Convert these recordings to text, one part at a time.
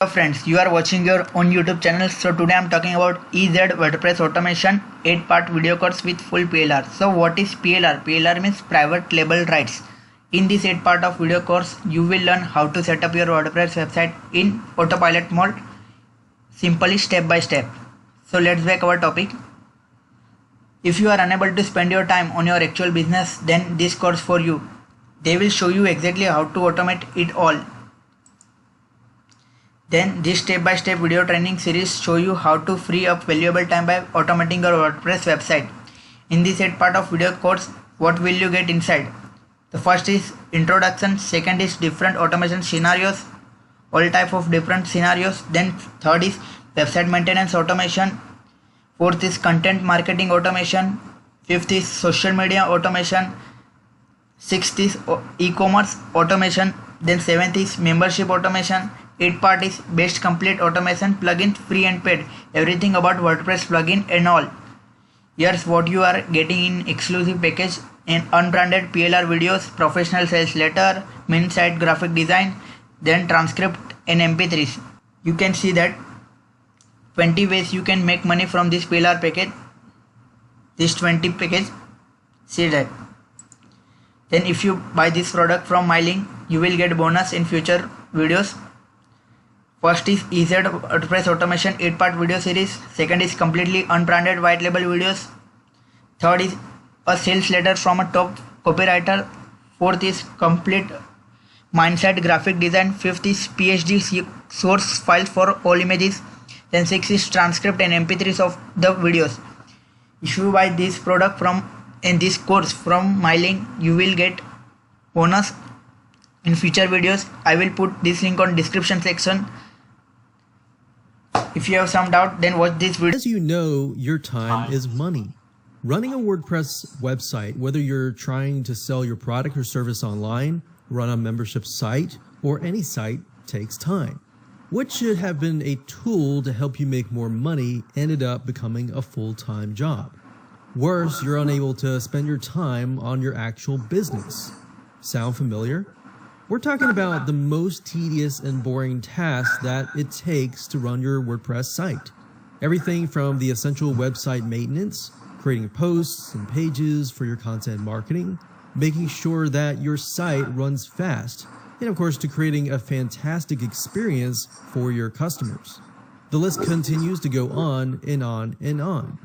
Hello friends, you are watching your own YouTube channel. So today I am talking about EZ WordPress automation 8-part video course with full PLR. So what is PLR? PLR means private label rights. In this 8-part of video course, you will learn how to set up your WordPress website in autopilot mode, simply step by step. So let's back our topic. If you are unable to spend your time on your actual business, then this course for you. They will show you exactly how to automate it all. Then this step-by-step video training series show you how to free up valuable time by automating your WordPress website. In this 8-part of video course, what will you get inside? The first is introduction, second is different automation scenarios, all type of different scenarios. Then third is website maintenance automation, fourth is content marketing automation, fifth is social media automation, sixth is e-commerce automation, then seventh is membership automation. 8-part is best complete automation plugins, free and paid, everything about WordPress plugin and all. Here's what you are getting in exclusive package: in unbranded PLR videos, professional sales letter, main site graphic design, then transcript and MP3s. You can see that 20 ways you can make money from this PLR package. This 20 package, see that. Then if you buy this product from my link, you will get bonus in future videos. First is EZ WordPress automation 8-part video series. Second is completely unbranded white label videos. Third is a sales letter from a top copywriter. Fourth is complete mindset graphic design. Fifth is PhD source files for all images. Then sixth is transcript and MP3s of the videos. If you buy this product in this course from my link, you will get bonus in future videos. I will put this link on description section. If you have some doubt, then watch this video. As you know, your time is money. Running a WordPress website, whether you're trying to sell your product or service online, run a membership site, or any site, takes time. What should have been a tool to help you make more money ended up becoming a full-time job. Worse, you're unable to spend your time on your actual business. Sound familiar? We're talking about the most tedious and boring tasks that it takes to run your WordPress site. Everything from the essential website maintenance, creating posts and pages for your content marketing, making sure that your site runs fast, and of course to creating a fantastic experience for your customers. The list continues to go on and on and on.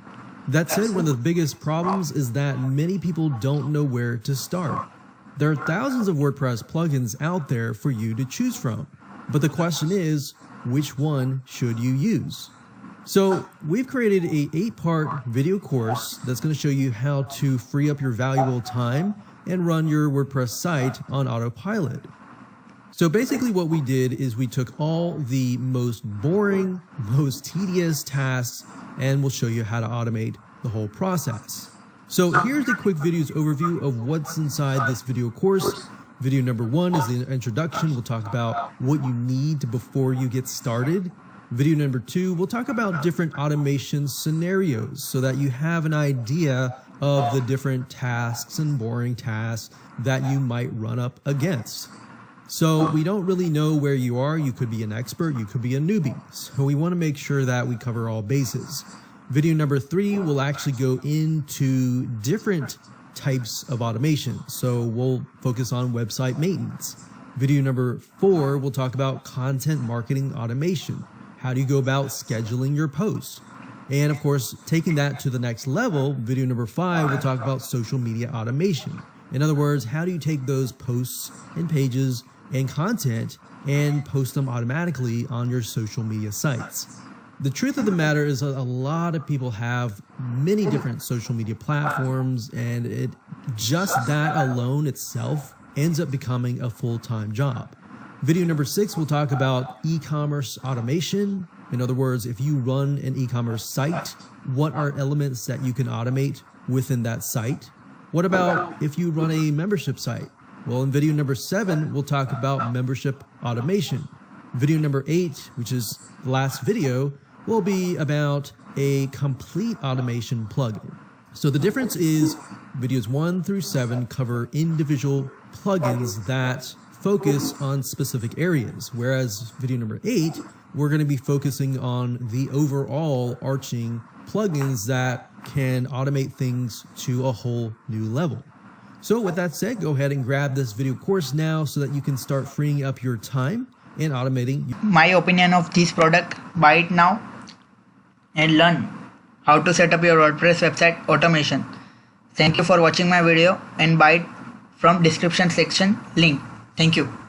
That said, one of the biggest problems is that many people don't know where to start. There are thousands of WordPress plugins out there for you to choose from, but the question is, which one should you use? So we've created a 8-part video course that's going to show you how to free up your valuable time and run your WordPress site on autopilot. So basically what we did is we took all the most boring, most tedious tasks, and we'll show you how to automate the whole process. So here's the quick videos overview of what's inside this video course. Video number 1 is the introduction. We'll talk about what you need before you get started. Video number 2, we'll talk about different automation scenarios so that you have an idea of the different tasks and boring tasks that you might run up against. So we don't really know where you are. You could be an expert, you could be a newbie. So we want to make sure that we cover all bases. Video number 3 will actually go into different types of automation. So we'll focus on website maintenance. Video number 4 will talk about content marketing automation. How do you go about scheduling your posts? And of course, taking that to the next level, video number 5 will talk about social media automation. In other words, how do you take those posts and pages and content and post them automatically on your social media sites? The truth of the matter is a lot of people have many different social media platforms, and just that alone itself ends up becoming a full-time job. Video number 6 will talk about e-commerce automation. In other words, if you run an e-commerce site, what are elements that you can automate within that site? What about if you run a membership site? Well, in video number 7, we'll talk about membership automation. Video number 8, which is the last video, will be about a complete automation plugin. So the difference is videos 1 through 7 cover individual plugins that focus on specific areas, whereas video number 8 we're going to be focusing on the overall arching plugins that can automate things to a whole new level. So with that said, go ahead and grab this video course now so that you can start freeing up your time and automating. My opinion of this product, buy it now and learn how to set up your WordPress website automation. Thank you for watching my video and buy it from description section link. Thank you.